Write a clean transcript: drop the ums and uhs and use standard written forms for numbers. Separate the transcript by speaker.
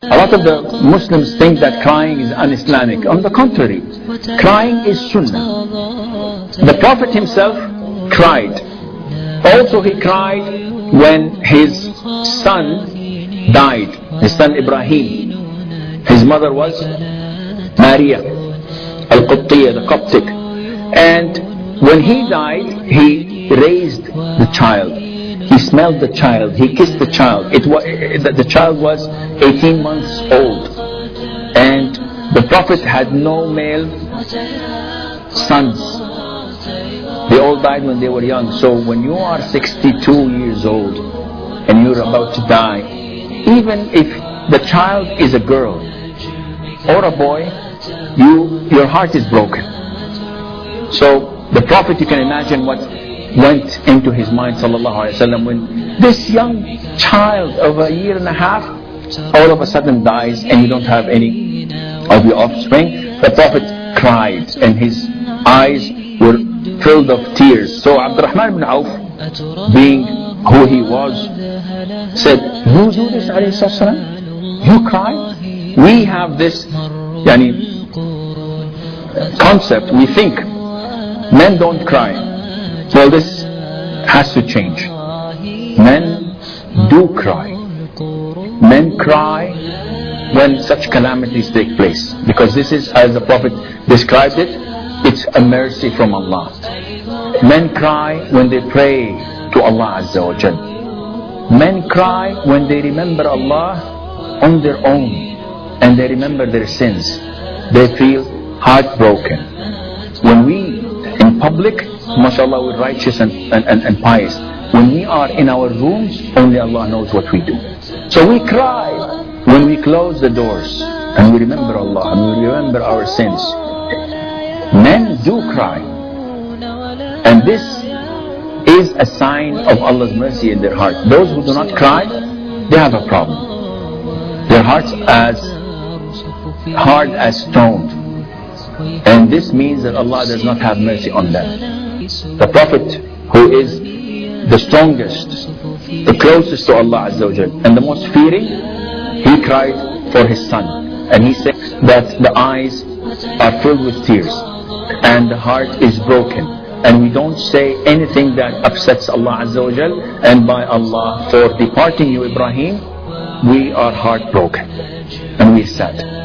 Speaker 1: A lot of the Muslims think that crying is un-Islamic. On the contrary, crying is sunnah. The Prophet himself cried. Also he cried when his son died, his son Ibrahim. His mother was Maria al-Qibtiyya, the Coptic. And when he died, he raised the child. He smelled the child, he kissed the child. The child was 18 months old. And the Prophet had no male sons. They all died when they were young. So when you are 62 years old and you're about to die, even if the child is a girl or a boy, your heart is broken. So the Prophet, you can imagine what went into his mind, sallallahu alaihi wasallam, when this young child of a year and a half all of a sudden dies and you don't have any of your offspring. The Prophet cried and his eyes were filled of tears. So Abdurrahman ibn Auf, being who he was, said, "You do this, alayhi salam? You cry?" We have this concept. We think men don't cry. Well, this has to change. Men do cry. Men cry when such calamities take place, because this is, as the Prophet described it, it's a mercy from Allah. Men cry when they pray to Allah Azza wa Jal. Men cry when they remember Allah on their own and they remember their sins. They feel heartbroken. When we, in public, mashallah, we're righteous and pious. When we are in our rooms, only Allah knows what we do. So we cry when we close the doors and we remember Allah and we remember our sins. Men do cry. And this is a sign of Allah's mercy in their heart. Those who do not cry, they have a problem. Their hearts as hard as stone. And this means that Allah does not have mercy on them. The Prophet, who is the strongest, the closest to Allah Azza wa Jal, and the most fearing, he cried for his son. And he said that the eyes are filled with tears and the heart is broken. And we don't say anything that upsets Allah Azza wa Jal. And by Allah, for departing you, Ibrahim, we are heartbroken and we are sad.